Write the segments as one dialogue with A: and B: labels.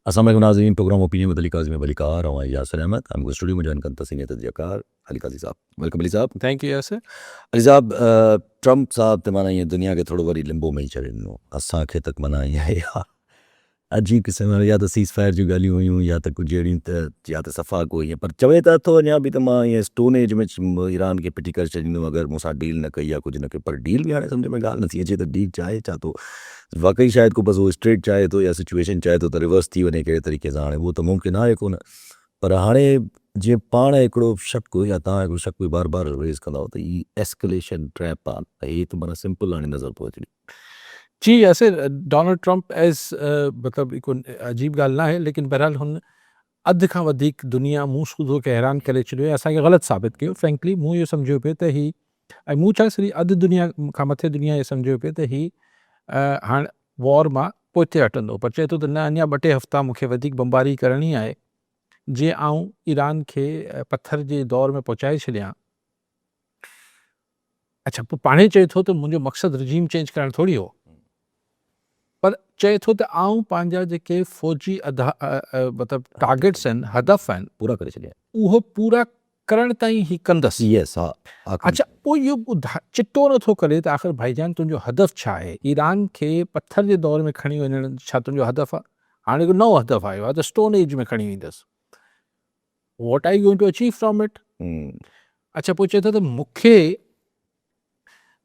A: अस्सलाम वालेकुम नाज़रीन, प्रोग्राम ओपिनियन विद अली काज़ी में वली कार और यासर अहमद। हमको स्टूडियो में जॉइन करता सीनियर तजज़ियाकार अली काज़ी साहब। वेलकम अली साहब।
B: Thank you Yasir.
A: अली साहब, ट्रंप साहब ते माना ईअं दुनिया खे थोरो वरी लिंबो में ई छॾे ॾिनो असांखे त माना ईअं या अजीब क़िस्म या त सीज़ फायर जूं ॻाल्हियूं हुयूं या त कुझु अहिड़ियूं त या त सफ़ा को ईअं, पर चवे त अथो अञा बि त मां ईअं स्टोन एज में ईरान खे पिटी करे छॾींदुमि अगरि मूंसां डील न कई या कुझु न कयो, पर डील बि हाणे सम्झ में ॻाल्हि नथी अचे त डील चाहे छा थो। वाकई शायदि को बसि उहो स्ट्रेट चाहे थो या सिचुएशन चाहे थो त रिवर्स थी वञे कहिड़े तरीक़े सां, हाणे उहो त मुमकिन आहे कोन। पर हाणे जीअं पाण हिकिड़ो शक या तव्हां हिकिड़ो शक बार बार रेज़ कंदव त ही एस्कलेशन ट्रैप आहे, त हीअ त माना सिंपल हाणे नज़र थो अचे।
B: जी यासर, डोनाल्ड ट्रंप एज़ मतिलबु हिकु अजीब ॻाल्हि न आहे, लेकिन बहरहाल हुन अधु खां वधीक दुनिया मूं सूदो खे हैरान करे छॾियो ऐं असांखे ग़लति साबित कयो। फ्रेंकली मूं इहो सम्झियो पियो त ही, ऐं मूं छा सॼी अधु दुनिया खां मथे दुनिया इहो सम्झियो पियो त ही हाणे वॉर मां पोइते हटंदो, पर चए थो त न, अञा 2-3 हफ़्ता मूंखे वधीक बमबारी करणी आहे जीअं आऊं ईरान खे पत्थर जे दौर में पहुचाए छॾियां। अच्छा, पोइ पाणे चए थो त मुंहिंजो मक़सदु रिजीम चेंज करणु थोरी हो, पर चए थो त आऊं पंहिंजा जेके फ़ौजी मतिलबु टारगेट्स आहिनि, हदफ़ आहिनि,
A: पूरा करे छॾिया
B: उहो पूरा करण ताईं ही कंदसि।
A: यस हा।
B: अच्छा, पोइ इहो चिटो नथो करे त आख़िर भाईजान तुंहिंजो हदफ़ छा आहे। ईरान खे पत्थर जे दौर में खणी वञण छा तुंहिंजो हदफ़ आहे? हाणे हिकु नओं हदफ़ आयो आहे त स्टोन एज में खणी वेंदसि। What are you going to achieve from it? अच्छा, पोइ चए थो त मूंखे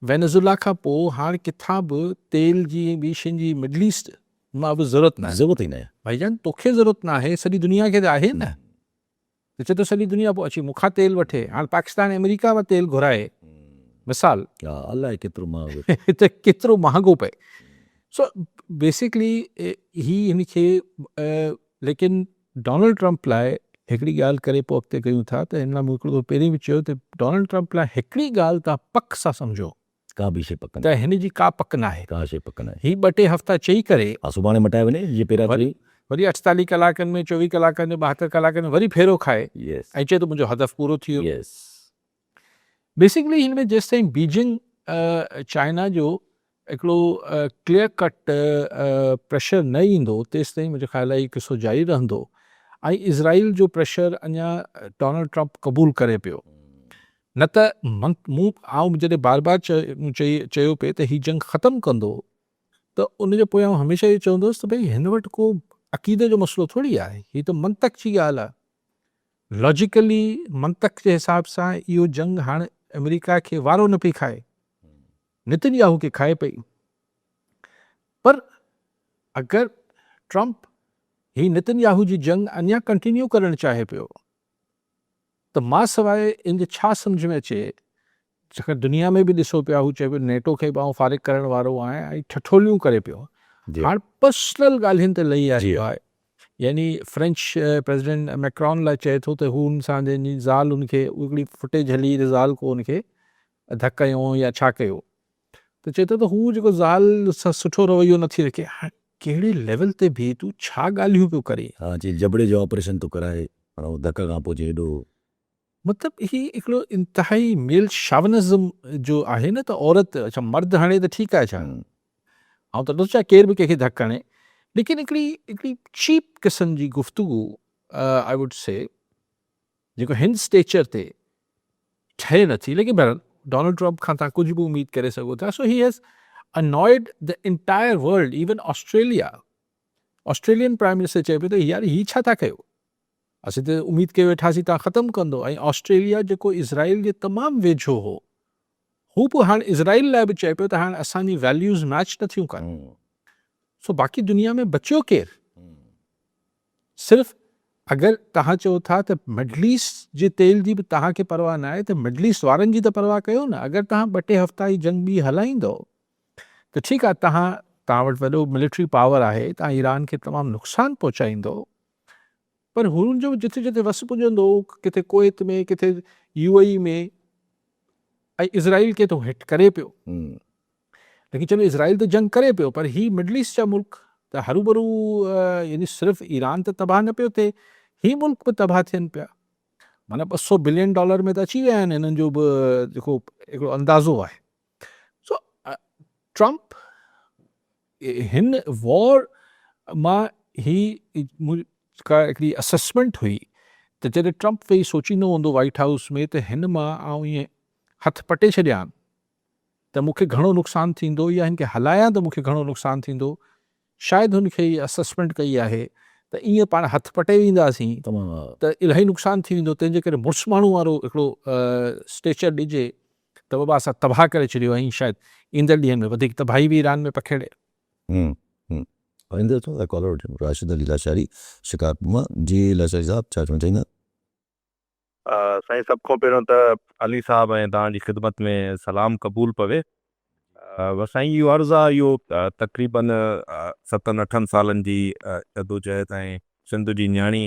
B: वेनेज़ुला खां पोइ हाणे किथां बि तेल जी ॿी शयुनि जी मिडल ईस्ट मां बि ज़रूरत न आहे।
A: ज़रूरत ई न आहे
B: भाईजान, तोखे ज़रूरत न आहे, सॼी दुनिया खे त आहे न। त चए थो सॼी दुनिया पोइ अची मूंखां तेल वठे। हाणे पाकिस्तान अमेरिका मां तेल घुराए, मिसाल
A: अलाए केतिरो महांगो
B: त केतिरो महांगो पए। सो बेसिकली ही हिन खे लेकिन डोनाल्ड ट्रंप लाइ हिकिड़ी ॻाल्हि करे पोइ अॻिते कयूं था त हिन लाइ मूं हिकिड़ो पहिरीं बि चयो त डोनाल्ड ट्रंप लाइ हिकिड़ी ॻाल्हि तव्हां पक सां सम्झो,
A: का बि शइ पक
B: त हिन जी का पक न आहे,
A: का शइ पक न आहे।
B: ही 2-3 हफ़्ता चई करे
A: सुभाणे मटाए वञे जीअं पहिरियां
B: वरी 48 कलाकनि में, 24 कलाकनि में, 72 कलाकनि में वरी फेरो खाए ऐं चए थो मुंहिंजो हदफ़ पूरो थी वियो। बेसिकली हिन में जेसि ताईं बीजिंग चाइना जो हिकिड़ो क्लियर कट प्रेशर न ईंदो, तेसि ताईं मुंहिंजे ख़्याल आहे किसो जारी रहंदो। ऐं इज़राइल जो प्रेशर अञा डोनाल्ड ट्रंप क़बूल करे पियो, न त मूं जॾहिं बार बार चयो पिए त ही जंग ख़तमु कंदो, त उनजे पोयां हमेशह इहो चवंदुसि त भई हिन वटि को अक़ीदे जो मसइलो थोरी आहे, ही त मंतक जी ॻाल्हि आहे। लॉजिकली मंतक जे हिसाब सां इहो जंग हाणे अमेरिका खे वारो न पई खाए, नेतन्याहू खे खाए पई। पर अगरि ट्रंप ही नेतन्याहू जी जंग अञा कंटिन्यू करणु चाहे पियो त मां सवाइ इन जे छा सम्झ में अचे, छाकाणि दुनिया में बि ॾिसो पिया, हू चए पियो नेटो खे बि आउं फारिग करण वारो आहियां, ऐं ठठोलियूं करे पियो। हाणे पर्सनल ॻाल्हियुनि ते लही आयो आहे, यानी फ्रेंच प्रेसिडेंट मैक्रॉन लाइ चए थो त हू हुन सां जंहिंजी ज़ाल हुनखे हिकिड़ी फुटेज हली ज़ाल को हुनखे धक कयूं या छा कयो, त चए थो त हू जेको ज़ाल सां सुठो रवैयो नथी रखे। हाणे कहिड़े लेवल ते बि तूं छा ॻाल्हियूं पियो करे?
A: हा जी, जबड़े जो ऑपरेशन थो कराए, धक खां पोइ जे हेॾो
B: मतिलबु ही हिकिड़ो इंतिहाई मेल शावनिज़म जो आहे न, त औरत, अच्छा मर्द हाणे त ठीकु आहे, छा ऐं त ॾिसो केरु बि कंहिंखे धक हणे, लेकिन हिकिड़ी चीप क़िस्म जी गुफ़्तगू आई वुड से जेको हिन स्टेचर ते ठहे नथी। लेकिन बहरहाल डोनाल्ड ट्रंप खां तव्हां कुझु बि उमेद करे सघो था। So he has annoyed the entire world, even Australia. Australian prime minister चए पियो त यार ही छा था कयो, असीं त उमेद कयो वेठासीं तव्हां ख़तमु कंदो। ऐं ऑस्ट्रेलिया जेको इज़राइल जे तमामु वेझो हो, हू बि हाणे इज़राइल लाइ बि चए पियो त हाणे असांजी वैल्यूज़ मैच नथियूं कनि। सो बाक़ी दुनिया में बचियो केरु? सिर्फ़ु अगरि तव्हां चओ था त मिडल ईस्ट जे तेल जी बि तव्हांखे परवाह न आहे, त मिडल ईस्ट वारनि जी त परवाह कयो न। अगरि तव्हां 2-3 हफ़्ता जी जंग ॿी हलाईंदो त ठीकु आहे, तव्हां वटि वॾो मिलिट्री पावर आहे, तव्हां ईरान खे तमामु नुक़सानु पहुचाईंदो, पर हुननि जो जिथे जिथे वस पुॼंदो, किथे कुवैत में, किथे UAE में, ऐं इज़राइल खे तो हिट करे पियो। लेकिन चलो इज़राइल त जंग करे पियो, पर ही मिडल ईस्ट जा मुल्क त हरू भरू, यानी सिर्फ़ु ईरान त तबाह न पियो थिए, ही मुल्क बि तबाह थियनि पिया। माना $200 बिलियन में त अची विया आहिनि हिननि जो बि जेको हिकिड़ो अंदाज़ो आहे। सो ट्रंप हिन वॉर मां हिकिड़ी असेसमेंट हुई त जॾहिं ट्रम्प वेही सोचींदो हूंदो वाइट हाउस में त हिन मां आउं ईअं हथु पटे छॾियां त मूंखे घणो नुक़सानु थींदो या हिन खे हलायां त मूंखे घणो नुक़सानु थींदो, शायदि हुनखे इहा असेसमेंट कई आहे त ईअं पाण हथु पटे वेंदासीं
A: तमामु
B: त इलाही नुक़सानु थी वेंदो, तंहिंजे करे मुड़ुसु माण्हू वारो हिकिड़ो स्टेचर ॾिजे त बाबा असां तबाह करे छॾियो ऐं शायदि ईंदड़ ॾींहंनि में वधीक तबाही बि ईरान में पखेड़े।
A: आइंदे थो कॉलर वठूं राशिद अली लाशारी शिकारपुर मां। जी लाशारी साहब छा चवणु चाहींदा?
C: साईं, सभु खां पहिरियों त अली साहब ऐं तव्हांजी ख़िदमत में सलाम क़बूल पवे। साईं, इहो अर्ज़ु आहे, इहो तक़रीबन 7-8 सालनि जी जदोजहद ऐं सिंध जी न्याणी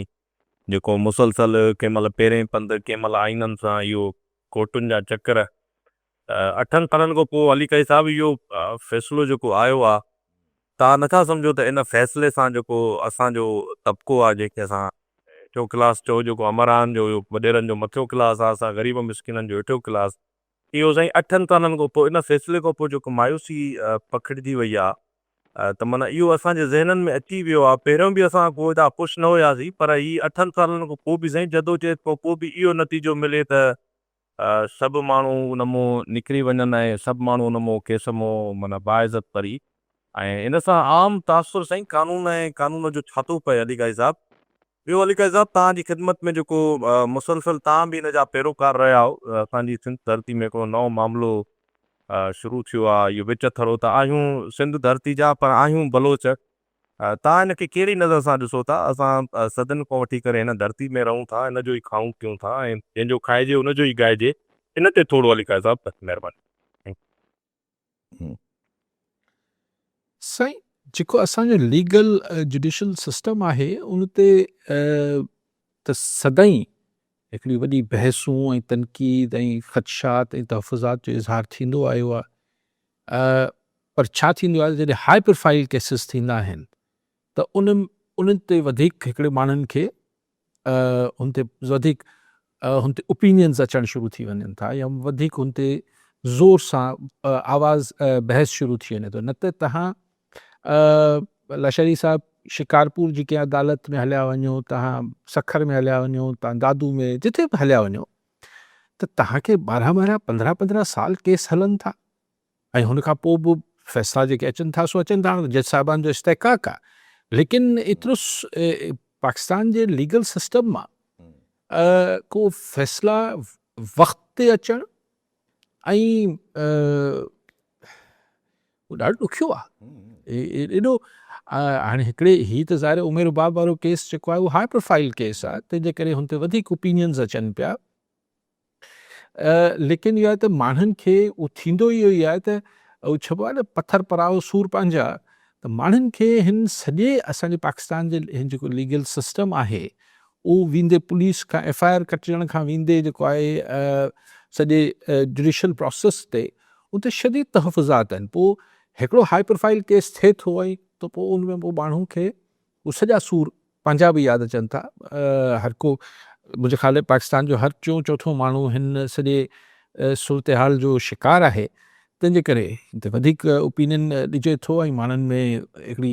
C: जेको मुसलसल कंहिं महिल पहिरें पंधु कंहिं महिल आइननि सां इहो कोर्टुनि जा चकर, 8 सालनि खां पोइ अली काई साहिबु इहो फ़ैसिलो जेको आयो आहे, तव्हां नथा सम्झो त इन फ़ैसिले सां जेको असांजो तबिको आहे, जेके असां हेठियों क्लास चओ, जेको अमरान जो वॾेरनि जो मथियों क्लास आहे, असां ग़रीब मिसकिननि जो हेठियों क्लास, इहो साईं 8 सालनि खां पोइ इन फ़ैसिले खां पोइ जेको मायूसी पखिड़िजी वई आहे, त माना इहो असांजे ज़हननि में अची वियो आहे। पहिरियों बि असां को एॾा ख़ुशि न हुयासीं, पर हीअ 8 सालनि खां पोइ बि साईं जदोजहद खां पोइ बि इहो नतीजो मिले त सभु माण्हू उन मां निकिरी वञनि ऐं सभु माण्हू उन मां केस मां माना बाइज़त परी, ऐं इन सां आम तासुर साईं कानून ऐं कानून जो छा थो पए अली काई साहिबु। ॿियो अली काई साहिबु, तव्हांजी ख़िदमत में जेको मुसलसल तव्हां बि हिन जा पैरोकार रहिया हो, असांजी सिंध धरती में हिकिड़ो नओं मामिलो शुरू थियो आहे, इहो विच थरो त आहियूं सिंध धरती जा, पर आहियूं बलोच। तव्हां हिनखे कहिड़ी नज़र सां ॾिसो था? असां सदन खां वठी करे हिन धरती में रहूं था, हिन जो ई खाऊं पीऊं था, ऐं जंहिंजो खाइजे हुनजो ई ॻाइजे, इन ते थोरो अली काई साहिबु महिरबानी।
B: साईं, जेको असांजो लीगल जुडिशल सिस्टम आहे उन ते त सदाईं हिकिड़ी वॾी बहसूं ऐं तनक़ीद ऐं ख़दशात ऐं तहफ़ुज़ात जो इज़हार थींदो आयो आहे। पर छा थींदो आहे, जॾहिं हाई प्रोफाइल केसिस थींदा आहिनि त उन्हनि ते वधीक हिकिड़े माण्हुनि खे हुन ते वधीक हुन ते ओपिनियन्स अचणु शुरू थी वञनि था, या वधीक हुन ते ज़ोर सां आवाज़ बहस शुरू थी वञे थो। न त तव्हां लाशारी साहिबु शिकारपुर जी कंहिं अदालत में हलिया वञो, तव्हां सखर में हलिया वञो, तव्हां दादू में, जिथे बि हलिया वञो, त तव्हांखे 12-12 15-15 साल केस हलनि था, ऐं हुन खां पोइ बि फ़ैसिला जेके अचनि था सो अचनि था, जज साहिबान जो इस्तेकाक आहे। लेकिन एतिरो पाकिस्तान जे लीगल सिस्टम मां को फ़ैसिला वक़्त ते अचणु ऐं ॾाढो ॾुखियो आहे। एॾो हाणे हिकिड़े हीअ त ज़ाहिर उमेर बाब वारो केस जेको आहे उहो हाई प्रोफाइल केस आहे, तंहिंजे करे हुन ते वधीक ओपिनियन्स अचनि पिया। लेकिन इहो आहे त माण्हुनि खे उहो थींदो ई आहे त उहो चइबो आहे न, पथर पराओ सूर पंहिंजा, त माण्हुनि खे हिन सॼे असांजे पाकिस्तान जे हिन जेको लीगल सिस्टम आहे उहो वेंदे पुलिस खां FIR कटण खां वेंदे जेको आहे सॼे जुडिशल प्रोसेस ते उते शदीद तहफ़ुज़ात आहिनि। पोइ हिकिड़ो हाई प्रोफाइल केस थिए थो ऐं त पोइ उन में पोइ माण्हू खे उहे सॼा सूर पंहिंजा बि यादि अचनि था। हर को, मुंहिंजे ख़्याल में पाकिस्तान जो हर चोथों माण्हू हिन सॼे सूरत हाल जो शिकार आहे, तंहिंजे करे हिते वधीक ओपिनियन ॾिजे थो ऐं माण्हुनि में हिकिड़ी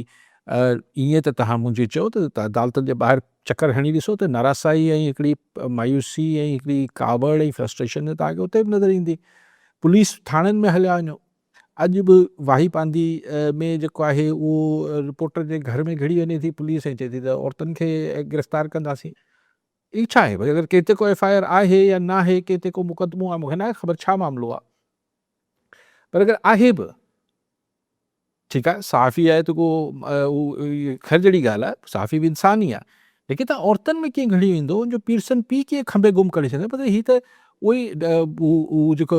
B: ईअं त तव्हां मुंहिंजी चओ त अदालतनि जे ॿाहिरि चकर हणी ॾिसो त नाराज़ाई ऐं हिकिड़ी मायूसी ऐं हिकिड़ी कावड़ ऐं फ्रस्ट्रेशन तव्हांखे उते बि नज़र ईंदी। पुलिस थाणनि में हलिया वञो, अॼु बि वाही पांदी में जेको आहे उहो रिपोर्टर जे घर में घिड़ी वञे थी पुलिस ऐं चए थी त औरतुनि खे गिरफ़्तार कंदासीं। ई छा आहे भई, अगरि कंहिं ते को FIR आहे या न आहे, कंहिं ते को मुक़दमो आहे, मूंखे न आहे ख़बर छा मामिलो आहे, पर अगरि आहे बि ठीकु आहे, सहाफ़ी आहे त को ख़ैर जहिड़ी ॻाल्हि आहे, सहाफ़ी बि इंसान ई आहे, लेकिन तव्हां औरतुनि में कीअं घिड़ी वेंदो, जो पीरसन पी कीअं खंबे गुम करे छॾे, पर हीअ त उहो ई जेको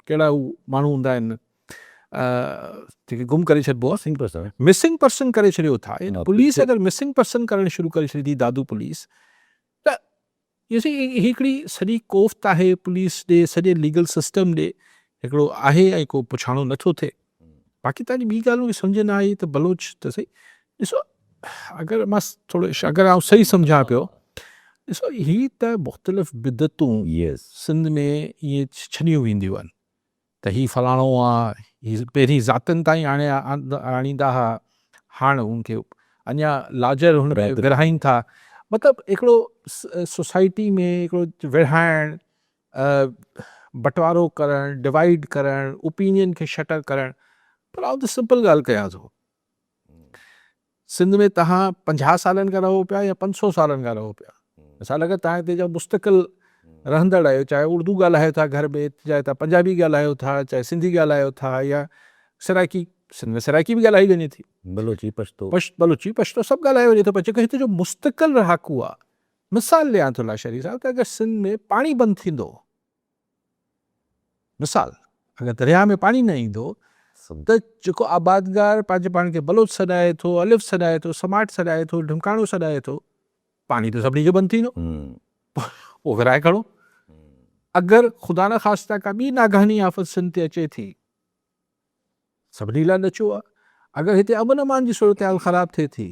B: कहिड़ा माण्हू हूंदा आहिनि जेके गुम करे छॾिबो आहे, मिसिंग पर्सन करे छॾियो था। पुलिस अगरि मिसिंग पर्सन करणु शुरू करे छॾी दादू पुलिस, त हिकिड़ी सॼी कोफ़्त आहे पुलिस ॾे, सॼे लीगल सिस्टम ॾे हिकिड़ो आहे ऐं को पुछाणो नथो थिए। बाक़ी तव्हांजी ॿी ॻाल्हि मूंखे सम्झ न आई त बलोच त सही ॾिसो, अगरि मां थोरो अगरि आउं सही सम्झां पियो, ॾिसो हीअ त मुख़्तलिफ़ बिदतूं सिंध में ईअं छॾियूं वेंदियूं आहिनि त हीअ फलाणो आहे, हीअ पहिरीं ज़ातनि ताईं आणींदा हुआ, हाणे उनखे अञा लार्जर हुन में
A: बहितरु।
B: विरहाइनि था। मतिलबु हिकिड़ो सोसाइटी में हिकिड़ो विरहाइणु, बंटवारो करणु, डिवाइड करणु, ओपिनियन खे शटर करणु। पर आउं त सिंपल ॻाल्हि कयां थो, सिंध में तव्हां 50 सालनि खां रहो पिया या 500 सालनि खां रहो पिया, मिसाल अगरि तव्हां हिते जा मुस्तक़िल रहंदड़ आहियो, चाहे उर्दू ॻाल्हायो था घर में, चाहे तव्हां पंजाबी ॻाल्हायो था, चाहे सिंधी ॻाल्हायो था, या सराइकी, सिंध में सराइकी बि ॻाल्हाई वञे थी,
A: बलोची पश्तो
B: बलूची पश्तो सभु ॻाल्हायो वञे थो, पर जेको हिते जो मुस्तक़िल रहाकू आहे, मिसाल ॾियां थो लाशरी साहिब, त अगरि सिंध में पाणी बंदि थींदो, मिसाल अगरि दरिया में पाणी न ईंदो त जेको आबादगार पंहिंजे पाण खे बलोच सॾाए थो, अलिफ सॾाए थो, समाट सॾाए थो, ढिमकाणो सॾाए थो, पाणी त सभिनी जो बंदि थींदो, पोइ विराए खणो। अगरि ख़ुदा न ख़ास्ता का ॿी नागानी आफ़त सिंध ते अचे थी, सभिनी लाइ ॾचो आहे। अगरि हिते अमन अमान जी सूरत हाल ख़राबु थिए थी,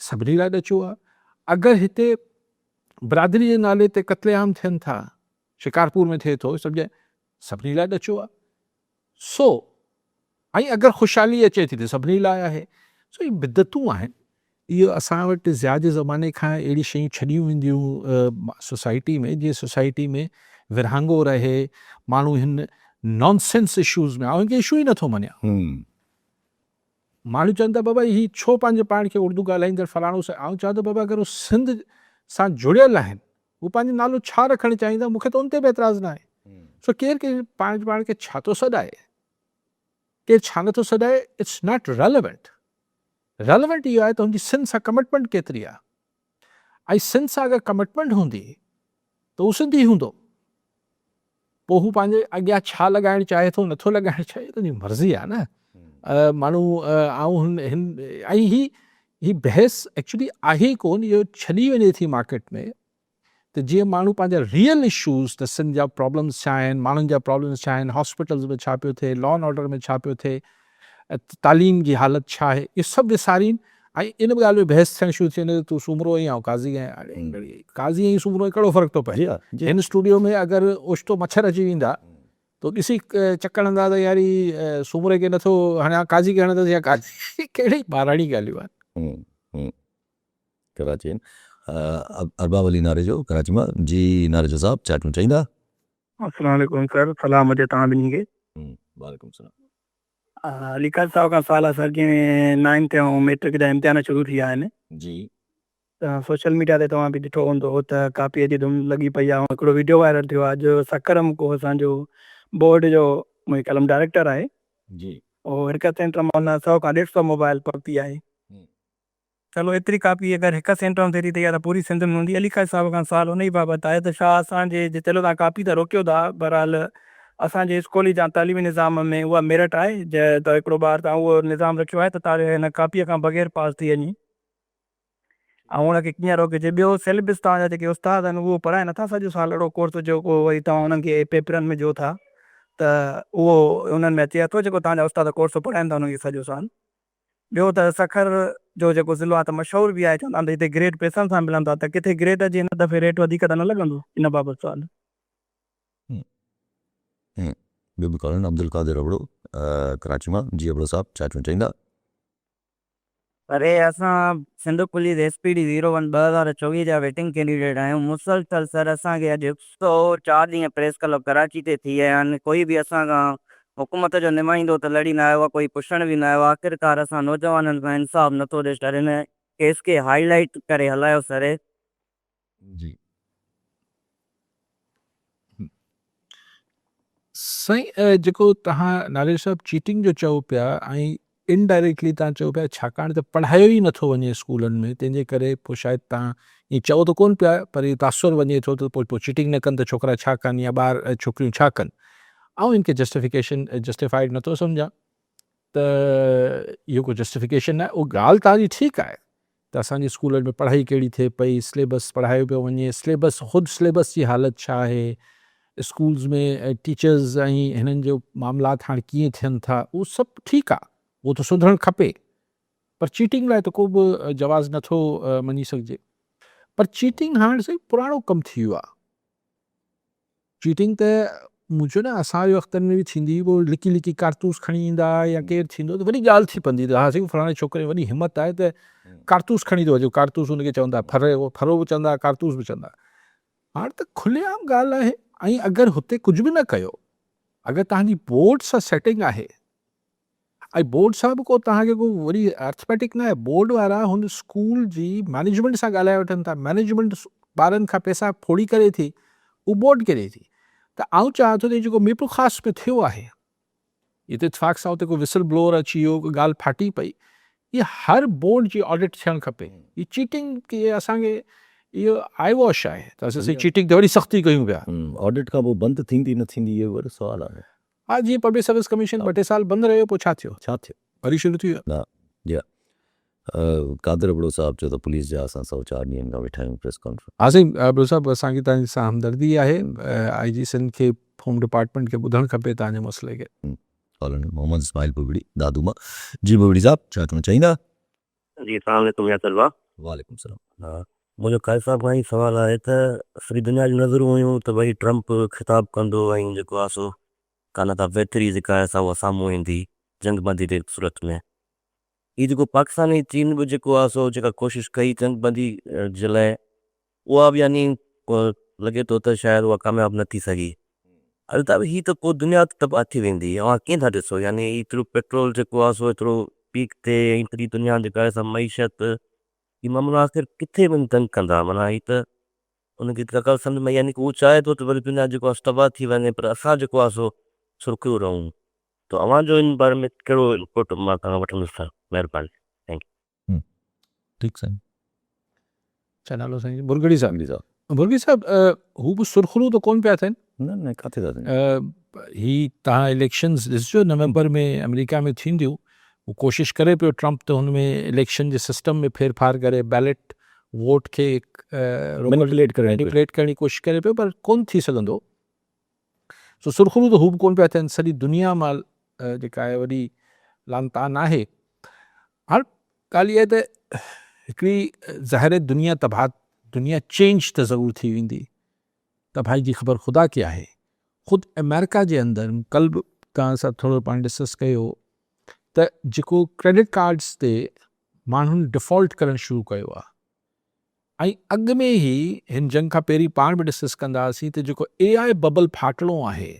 B: सभिनी लाइ ॾचो आहे। अगरि हिते बिरादरी जे नाले ते क़त्लेआम थियनि था, शिकारपुर में थिए थो, सम्झे, सभिनी लाइ ॾचो आहे। सो ऐं अगरि ख़ुशहाली अचे थी त सभिनी लाइ आहे। सो इहे बिदतूं आहिनि, इहो असां वटि ज़्यादे ज़माने खां अहिड़ी शयूं छॾियूं वेंदियूं सोसाइटी में, जीअं सोसाइटी में विरहांगो रहे, माण्हू हिन नॉनसेंस इशूज़ में, ऐं हिनखे इशू ई नथो मञिया। माण्हू चवनि था बाबा ही छो पंहिंजे पाण खे उर्दू ॻाल्हाईंदड़ फलाणो सां, ऐं चवां थो बाबा अगरि उहो सिंध सां जुड़ियल आहिनि, हू पंहिंजो नालो छा रखणु चाहींदा, मूंखे त उन ते बि एतिराज़ न आहे। सो केरु केरु पंहिंजे पाण खे छा थो सॾाए, केरु छा नथो सॾाए, इट्स नॉट रेलेवेंट। रेलेवेंट इहो आहे त हुनजी सिंध सां कमिटमेंट केतिरी आहे, ऐं सिंध सां अगरि कमिटमेंट हूंदी त हू सिंधी हूंदो। पोइ हू पंहिंजे अॻियां छा लॻाइणु चाहे थो, नथो लॻाइणु चाहे, त हुनजी मर्ज़ी आहे न। माण्हू ऐं ऐं ही बहस एक्चुअली आहे ई कोन, इहो छॾी वञे थी मार्केट में, त जीअं माण्हू पंहिंजा रियल इशूज़, त सिंध जा प्रॉब्लम्स छा आहिनि, माण्हुनि जा प्रॉब्लम्स छा आहिनि, हॉस्पिटल्स में छा पियो थिए, लॉ एंड ऑर्डर में छा पियो थिए, तालीम जी हालत छा आहे, इहे सभु विसारीनि, ऐं इन ॻाल्हि में बहस थियणु शुरू थी वञे, तूं सूमरो आई ऐं काज़ी आहीं, काज़ी ऐं सूमरो में कहिड़ो फ़र्क़ु थो पए। हिन स्टूडियो में अगरि ओचितो मच्छर अची वेंदा तो ॾिसी चकर हणंदा त यार ही सूमरे खे नथो हाणे काज़ी खे हणंदसि या काज़ी, कहिड़ी ॿाराणी ॻाल्हियूं आहिनि।
A: कराची अरबाब अली नारे जो कराची मां जी, नारे जो साहब चैट में चाहींदा।
D: अस्सलाम वालेकुम सर, सलाम हुजे तव्हां ॿिन्ही खे।
A: वालेकुम सलाम।
D: लिखत साहब खां सवाल आहे सर, जीअं 9th ऐं मैट्रिक जा इम्तिहान शुरू थी विया आहिनि,
A: जी
D: त सोशल मीडिया ते तव्हां बि ॾिठो हूंदो त कापीअ जी धुम लॻी पई आहे, ऐं हिकिड़ो वीडियो वायरल थियो आहे। अॼु सकरम को असांजो बोर्ड जो कलम डायरेक्टर आहे,
A: जी,
D: और हिकु सेंटर मां हुन 100 खां 150 मोबाइल पढ़ती आहे। चलो एतिरी कापी अगरि हिकु सेंटर में थिए थी त या त पूरी सिंध में हूंदी। अली साहिब खां सवाल उन ई बाबति आहे त छा असांजे चलो तव्हां कापी त रोकियो था, बहरहाल असांजे स्कूली या तालीमी निज़ाम में उहा मेरिट आहे जंहिं त हिकिड़ो ॿार तव्हां उहो निज़ाम रखियो आहे त तव्हां हिन कापीअ खां बग़ैर पास थी वञे, ऐं हुनखे कीअं रोकिजे। ॿियो सिलेबस तव्हांजा जेके उस्ताद आहिनि उहो पढ़ाए नथा सॼो साल अहिड़ो कोर्स जेको वरी तव्हां हुननि खे पेपरनि में ॾियो था, त उहो उन्हनि में अचे थो जेको तव्हांजा उस्ताद कोर्स पढ़ाइनि था उन्हनि खे सॼो साल। ॿियो त सखर जो जेको ज़िलो आहे त मशहूरु बि आहे, चवंदा आहिनि त हिते ग्रेड पैसनि सां मिलनि था, त किथे ग्रेड जे हिन दफ़े रेट वधीक त न लॻंदो, इन बाबति सवाल।
A: ॿियो बि कॉल अब्दुल कादिर अबड़ो कराची मां जी, अबड़ो साहब चैट में चाहींदा।
E: अरे असां सिंध पुलिस SPD 01 2024 जा वेटिंग कैंडिडेट आहियूं। मुसलसल सर असांखे अॼु 104 ॾींहं प्रेस क्लब कराची ते थी विया आहिनि, कोई बि असां खां हुकूमत जो नुमाइंदो त लड़ी न आयो आहे, कोई पुछण बि न आयो आहे। आख़िरकार असां नौजवाननि खां इंसाफ़ नथो ॾिए, सर हिन केस खे हाईलाइट करे हलायो सर।
A: जी
B: साईं, जेको तव्हां नाले साहिबु चीटिंग जो चओ पिया, ऐं इनडायरेक्टली तव्हां चओ पिया छाकाणि त पढ़ायो ई नथो वञे स्कूलनि में, तंहिंजे करे पोइ शायदि तव्हां ईअं चओ त कोन पिया, पर इहो तासुर वञे थो त पोइ चीटिंग न कनि त छोकिरा छा कनि या ॿार छोकिरियूं छा कनि। ऐं इनखे जस्टिफाइड नथो सम्झां त इहो को जस्टिफिकेशन न आहे। उहा ॻाल्हि तव्हांजी ठीकु आहे त असांजे स्कूलनि में पढ़ाई कहिड़ी थिए पई, सिलेबस पढ़ायो पियो वञे, सिलेबस ख़ुदि सिलेबस जी हालति छा आहे, स्कूल्स में टीचर्स ऐं हिननि जो मामलात हाणे कीअं थियनि था, उहो सभु ठीकु आहे, उहो त सुधरणु खपे। पर चीटिंग लाइ त को बि जवाज़ नथो मञी सघिजे। पर चीटिंग हाणे साईं पुराणो कमु थी वियो आहे। चीटिंग त मुंहिंजो न असांजे वक़्तनि में बि थींदी हुई, वो लिकी लिकी कारतूस खणी ईंदा या केरु थींदो त वॾी ॻाल्हि थी पवंदी त हा साईं फलाणे छोकिरे में वॾी हिमत आहे त कारतूस खणी थो अचे, कारतूस हुनखे चवंदा फरो बि चवंदा, कारतूस बि चवंदा। हाणे त खुलेआम ॻाल्हि आहे। ऐं अगरि हुते कुझु बि न कयो, अगरि तव्हांजी बोर्ड सां सेटिंग आहे, ऐं बोर्ड सां बि को तव्हांखे को वरी अर्थमेटिक न आहे, बोर्ड वारा हुन स्कूल जी मैनेजमेंट सां ॻाल्हाए वठनि था, मैनेजमेंट ॿारनि खां पैसा फोड़ी करे थी, उहो बोर्ड करे थी। त आउं चाहियां थो त जेको मीरपुर ख़ासि में थियो आहे, हिते इत्तेफ़ाक़ सां हुते को विसल ब्लोअर अची वियो, को ॻाल्हि फाटी पई, इहा हर बोर्ड जी ऑडिट थियणु खपे। ही चीटिंग की असांखे इहो आई वॉश आहे, त असां चीटिंग ते वरी सख़्ती कयूं पिया।
A: ऑडिट खां पोइ बंदि थींदी न थींदी इहो वरी सुवालु आहे।
B: हा, जीअं पब्लिक सर्विस कमीशन 2-3 साल बंदि रहियो, पोइ छा थियो? वरी शुरू थी वियो।
A: कादर अबड़ो साहब चयो त पुलिस जा असां 104 ॾींहंनि खां वेठा आहियूं प्रेस कॉन्फ्रेंस।
B: हा साईं, अबड़ो साहब असांखे तव्हांजी सां हमदर्दी आहे। IG सिंध खे होम डिपार्टमेंट खे ॿुधणु खपे तव्हांजे मसइले खे।
A: कॉलोनी मोहम्मद इस्माइल बुबड़ी दादूमा। जी बुबड़ी साहब छा चवणु चाहींदा?
F: जी अस्सलाम वालेकुम या तलवा।
A: वालेकुम सलाम।
F: हा, मुंहिंजो काइद साहब खां ई सुवालु आहे त सॼी दुनिया जी नज़रूं हुयूं त भई ट्रंप ख़िताबु कंदो ऐं जेको आहे सो कान था बहितरी जेका आहे सा उहा साम्हूं ईंदी जंगबंदी जे सूरत में। हीअ जेको पाकिस्तान ऐं चीन बि जेको आहे सो जेका कोशिशि कई जंगबंदी जे लाइ, उहा बि यानी लॻे थो त शायदि उहा कामयाबु न थी सघी। अलबत्ता हीअ त पोइ दुनिया तबाह थी वेंदी। ऐं कीअं था ॾिसो, यानी एतिरो पेट्रोल जेको आहे सो एतिरो पीक ते, ऐं एतिरी दुनिया जेका आहे सा मईशत, हीअ मामलो आख़िर किथे वञी तंग कंदा? माना हीअ त उनखे का सम्झ में, यानी कि उहो चाहे थो त वरी दुनिया जेको आहे तबाह थी वञे, पर असां जेको आहे सो सुरखियो रहूं। त अव्हां जो इन बारे में कहिड़ो इनपुट मां तव्हां वठंदुसि था? महिरबानी। Thank U.
A: ठीकु साईं।
B: छा नालो साईं? बुरगड़ी साहब।
A: जी साहब।
B: बुरगड़ी साहब, हू बि सुरखरू त कोन पिया थियनि।
A: न किथे था थियनि।
B: ही तव्हां इलेक्शन्स ॾिसिजो नवंबर में अमेरिका में थींदियूं, हू कोशिशि करे पियो ट्रंप त हुन में इलेक्शन जे सिस्टम में फेरफार करे बैलेट वोट खे
A: मैनिपुलेट करणी
B: जी कोशिशि करे पियो, पर कोन थी सघंदो। सो सुरखरू त हू बि कोन पिया थियनि। सॼी दुनिया मां जेका आहे वॾी लानतान आहे। हाणे ॻाल्हि इहा आहे त हिकिड़ी ज़ाहिर दुनिया तबाह, दुनिया चेंज त ज़रूरु थी वेंदी। तबाही जी ख़बर ख़ुदा की आहे। ख़ुदि अमेरिका जे अंदरि कल्ह बि तव्हां सां थोरो पाण डिस्कस कयो त जेको क्रेडिट कार्ड्स ते माण्हुनि डिफॉल्ट करणु शुरू कयो आहे, ऐं अॻु में ई हिन जंग खां पहिरीं पाण बि डिस्कस कंदा हुआसीं त जेको AI बबल फाटणो आहे,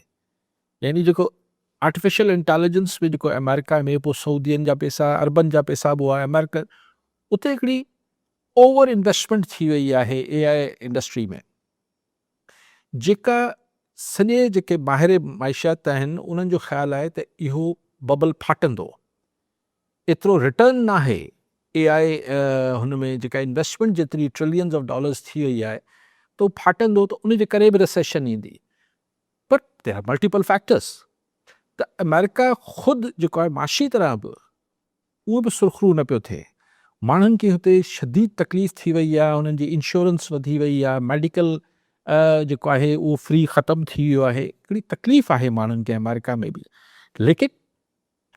B: यानी जेको आर्टिफिशियल इंटेलिजेंस में जेको अमेरिका में, पोइ सऊदीअनि जा पैसा, अरबनि जा पैसा बि हुआ अमेरिका, उते हिकिड़ी ओवर इन्वेस्टमेंट थी वई आहे AI इंडस्ट्री में, जेका सॼे जेके ॿाहिरि माइशात आहिनि उन्हनि जो ख़्यालु आहे त इहो बबल फाटंदो। एतिरो रिटर्न न आहे AI हुन में जेका इन्वेस्टमेंट जेतिरी ट्रिलियंस ऑफ डॉलर्स थी वई आहे, त उहो फाटंदो, त उन जे करे बि रिसेशन ईंदी। But there are multiple factors. त अमेरिका ख़ुदि जेको आहे माशी तरह बि उहो बि सुरखरू न पियो थिए। माण्हुनि खे हुते शदीद तकलीफ़ थी वई आहे, उन्हनि जी इंश्योरेंस वधी वई आहे, मेडिकल जेको आहे उहो फ्री ख़तमु थी वियो आहे। हिकिड़ी तकलीफ़ आहे माण्हुनि खे अमेरिका में बि। लेकिन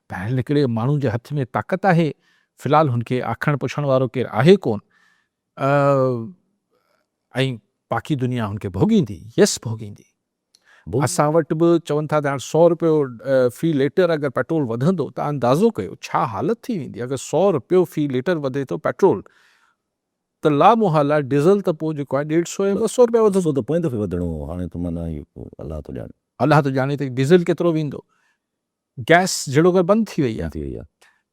B: ॿाहिरि निकिरे माण्हू जे हथ में ताक़त आहे। फ़िलहालु हुनखे आखणु पुछण वारो केरु आहे कोन, ऐं बाक़ी दुनिया हुनखे भोॻींदी। यस, भोॻींदी। असां वटि बि चवनि था त हाणे 100 रुपयो फ़ी लीटर अगरि पेट्रोल वधंदो त अंदाज़ो कयो छा हालत थी वेंदी। अगरि 100 रुपयो फ़ी लीटर वधे थो पेट्रोल, त लामोहल आहे डीज़ल त पोइ जेको आहे 150 या 200 रुपया वधंदो।
A: त पोइ दफ़े वधणो हो, हाणे त माना अलाह थो ॼाणे।
B: अलाह थो ॼाणे त डीज़ल केतिरो वेंदो। गैस जहिड़ो कर बंदि थी वई आहे,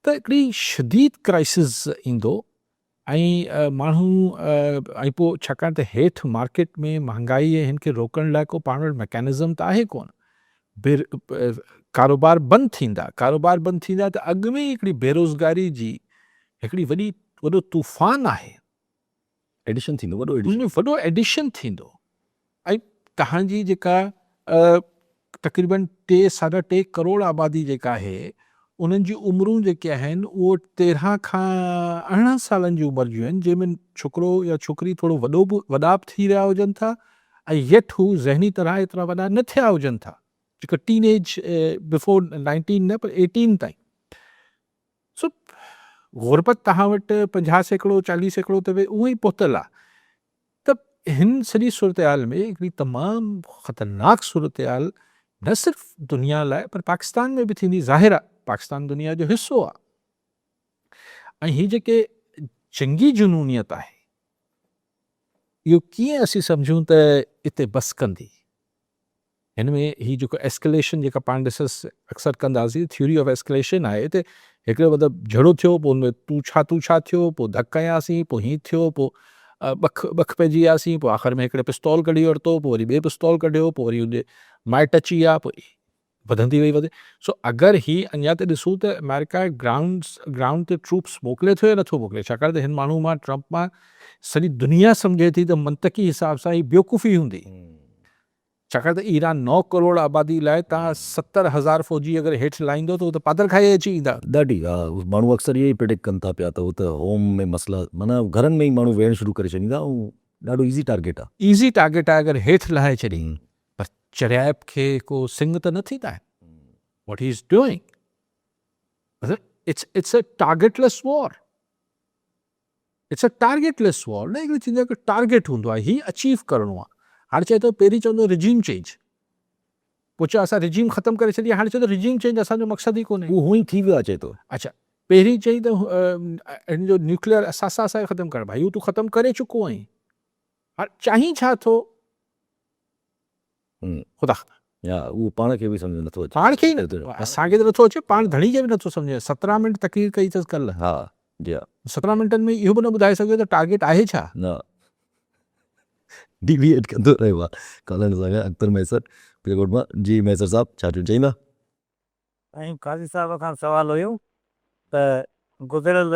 B: त हिकिड़ी शदीद क्राइसिस ईंदो। ऐं माण्हू ऐं पोइ छाकाणि त हेठि मार्केट में महांगाई ऐं हिन खे रोकण लाइ को पाण वटि मैकेनिज़म त आहे कोन। कारोबार बंदि थींदा, कारोबार बंदि थींदा त अॻु में ई हिकिड़ी बेरोज़गारी जी हिकिड़ी वॾो तूफ़ान आहे।
A: एडिशन थींदो,
B: वॾो एडिशन थींदो। ऐं तव्हांजी जेका तक़रीबन 3.25 करोड़ आबादी जेका आहे, उन्हनि जी उमिरूं जेके आहिनि उहो 13 खां 18 सालनि जी उमिरि जूं आहिनि, जंहिंमें छोकिरो या छोकिरी थोरो वॾो बि वॾा बि थी रहिया हुजनि था, ऐं यट हू ज़हनी तरह एतिरा वॾा न थिया हुजनि था, जेको टीनेज बिफोर 19 न पर 18 ताईं। सो गुरबत तव्हां वटि 50 सैकड़ो 40 सैकड़ो त उहो ई पहुतल आहे। त हिन सॼी सूरत हाल में हिकिड़ी तमामु ख़तरनाक सूरत हाल न सिर्फ़ु दुनिया लाइ पर पाकिस्तान में बि थींदी, ज़ाहिर आहे पाकिस्तान दुनिया जो हिसो आहे। ऐं हीअ जेके जंगी जुनूनियत आहे इहो कीअं असीं सम्झूं त हिते बस कंदी। हिन में हीअ जेको एस्केलेशन जेका पाण अक्सर कंदासीं, थ्योरी ऑफ एस्केलेशन आहे, हिते हिकिड़ो मतिलबु झड़ो थियो, पोइ हुन में तू छा थियो, पोइ धक कयासीं, पोइ हीअं थियो, पोइ बख पइजी वियासीं, पोइ आख़िर में हिकिड़े पिस्तौल कढी वरितो, पोइ वरी ॿिए पिस्तौल कढियो, पोइ वरी हुन माइट अची विया, पोइ वधंदी वधे। सो अगरि ही अञा त ॾिसूं त अमेरिका ग्राउंड ते ट्रूप्स मोकिले थो या नथो मोकिले, छाकाणि त हिन माण्हू मां ट्रंप मां सॼी दुनिया सम्झे थी त मंतकी हिसाब सां ही बेवकूफ़ी हूंदी, छाकाणि त ईरान 9 करोड़ आबादी लाइ तव्हां 70,000 फ़ौजी अगरि हेठि लाहींदो त उहो त पादर खाए अची ईंदा।
A: ॾाढी माण्हू अक्सर इहे ई प्रिडिक्ट कनि था पिया त उहो त होम में मसला माना घरनि में ई माण्हू वेहणु शुरू करे छॾींदा ऐं ॾाढो ईज़ी टारगेट आहे।
B: ईज़ी टारगेट आहे अगरि हेठि लाहे छॾी, पर चरियाब खे को सिंग त न थींदा आहिनि। What he's doing, it's a targetless war. It's a targetless war. न हिकिड़ी थींदो आहे कि टारगेट हूंदो आहे, ही अचीव करिणो आहे। हाणे चए थो पहिरीं चवंदो रिजीम चेंज, पोइ चयो असां रिजीम ख़तमु करे छॾी, हाणे चए थो रिजीम चेंज असांजो मक़सदु ई कोन्हे।
A: उहो हुई थी वियो आहे चए थो।
B: अच्छा, पहिरीं चई त हिन जो न्यूक्लियर असासा असांखे ख़तमु करणु, भाई तूं ख़तमु करे चुको आहीं, हाणे चाहीं छा थो ख़ुदा
A: या उहो पाण खे बि सम्झ नथो अचे,
B: पाण खे ई असांखे त नथो अचे, पाण धणी खे बि नथो सम्झे। 17 मिंट तकरीर कई अथसि कल्ह।
A: हा जी हा,
B: 17 मिंटनि में इहो बि न ॿुधाए सघियो त टारगेट आहे छा।
A: न डिविएट कंदो रहियो आहे। कल्ह सां गॾु अख्तर मैसर पिरकोट मां। जी मैसर साहिबु छा चईंदा?
E: ऐं काज़ी साहिब खां सवाल हुयो त गुज़िरियल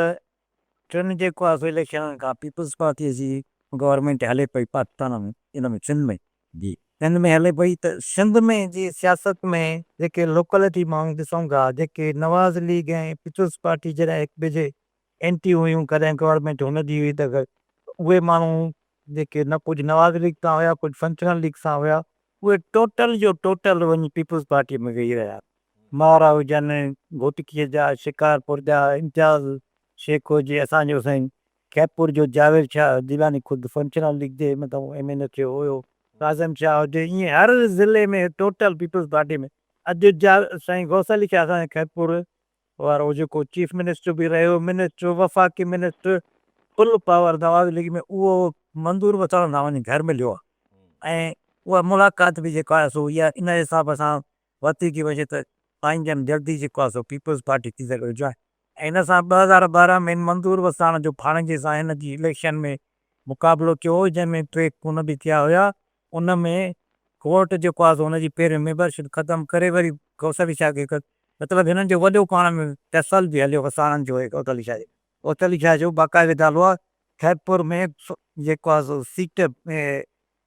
E: 3 जेको आहे इलेक्शन खां पीपल्स पार्टीअ जी गवर्नमेंट हले पई पाकिस्तान में, इन में सिंध में
A: जी
E: सिंध में हले पई, त सिंध में जी सियासत में जेके लोकलिटी माण्हू ॾिसूं था, जेके नवाज़ लीग ऐं पीपल्स पार्टी जॾहिं हिकु ॿिए जे एंटी हुयूं, कॾहिं गवर्नमेंट हुनजी हुई, त उहे माण्हू जेके न कुझु नवाज़ लीग सां हुया, कुझु फंक्शनल लीग सां हुया, उहे टोटल जो टोटल वञी पीपल्स पार्टीअ में वेही रहिया। मारा हुजनि, घोटकीअ जा, शिकारपुर जा इम्तियाज़ शेख हुजे, असांजो साईं खैपुर जो जावेद शाह जिलानी ख़ुदि फंक्शनल लीग जे मतिलबु MN थियो हुयो, काज़म शाह हुजे, ईअं हर ज़िले में टोटल पीपल्स पार्टी में। अॼु साईं गौस अली शाह असांजे खैपुर वारो जेको चीफ मिनिस्टर बि रहियो, मिनिस्टर वफ़ाक़ी मिनिस्टर फुल पावर नवाज़ लीग में, उहो मंज़ूर वठण सां वञी घर मिलियो आहे। ऐं उहा मुलाक़ात बि जेका आहे सो इहा इन हिसाब सां वरिती थी वञे त साईं जन जल्दी जेको आहे सो पीपल्स पार्टी थी सघे जो आहे। ऐं इन सां 2012 में मंज़ूर वसाण जो फाणंजे सां हिन जी इलेक्शन में मुक़ाबिलो कयो हो, जंहिंमें 3 खून बि थिया हुया। उन में कोर्ट जेको आहे सो हुनजी पहिरियों मेंबरशिप ख़तमु करे वरी गौसली शाह खे मतिलबु हिननि जो वॾो पाण में तहसल बि हलियो वसाणनि जो। गौसली शाह गौसली शाह जो बाक़ाइदा हलो आहे खैरपुर में जेको आहे सो सीट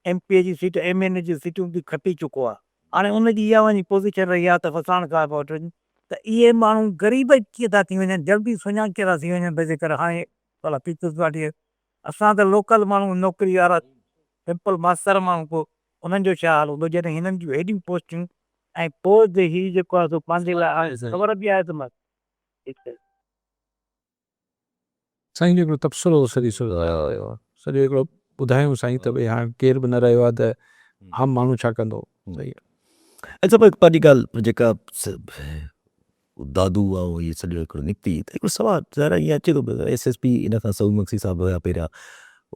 E: MP जी सीट MN जी सीटूं बि खटी चुको आहे। हाणे उनजी इहा वञी पोज़ीशन रही आहे त वसाण खां पोइ वठी त इहे माण्हू ग़रीब कीअं था थी वञनि, जल्दी सुञाणे था थी वञनि, भई करे हाणे भला पीपल्स पार्टी असां त लोकल माण्हू नौकिरी वारा सिंपल मास्तर माण्हू, पोइ उन्हनि जो छा हाल हूंदो जॾहिं हिननि जूं हेॾियूं पोस्टियूं ऐं पोइ हीउ जेको आहे सो पंहिंजे लाइ ख़बर बि आहे त मां
B: साईं जो हिकिड़ो तबसरो सॼो हिकिड़ो ॿुधायूं साईं त भई हाणे केर बि न रहियो आहे त आम माण्हू छा कंदो। सही आहे।
A: अच्छा पर पंहिंजी ॻाल्हि जेका दादू ऐं इहे सॼो हिकिड़ो निकिती त हिकिड़ो सवाल ज़रा ईअं अचे थो SSP इन खां सऊद मक्सी साहिबु हुया पहिरियां,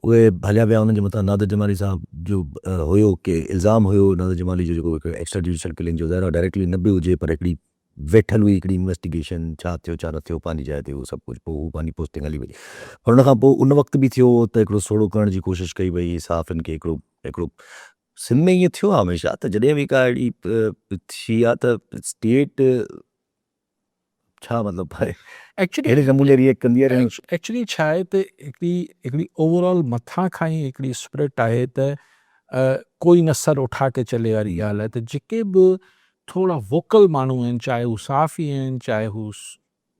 A: उहे हलिया विया, उन्हनि जे मथां नादर जमाली साहिब जो हुयो कि इल्ज़ाम हुयो नादर जमाली जो जेको हिकिड़ो एक्स्ट्रा जुडिशल किलिंग जो, ज़ाहिर डायरेक्टली न बि हुजे पर हिकिड़ी वेठल हुई हिकिड़ी इन्वेस्टिगेशन, छा थियो छा न थियो, पंहिंजी जाइ ते उहो सभु कुझु, पोइ हू पंहिंजी पोस्टिंग हली वई। पर हुन खां पोइ उन वक़्तु बि थियो त हिकिड़ो सोड़ो करण जी कोशिशि कई वई साफ़िन खे। हिकिड़ो सिंध में ईअं थियो आहे हमेशह त जॾहिं बि का अहिड़ी थी आहे त स्टेट छा मतिलबु आहे अहिड़े नमूने रिएक्ट कंदी आहे।
B: एक्चुअली छा आहे त हिकिड़ी ओवरऑल मथां खां ई हिकिड़ी स्पिरिट आहे त कोई न सर उठा के चले वारी ॻाल्हि आहे, त जेके बि थोरा वोकल माण्हू आहिनि, चाहे हू साफ़ी आहिनि, चाहे हू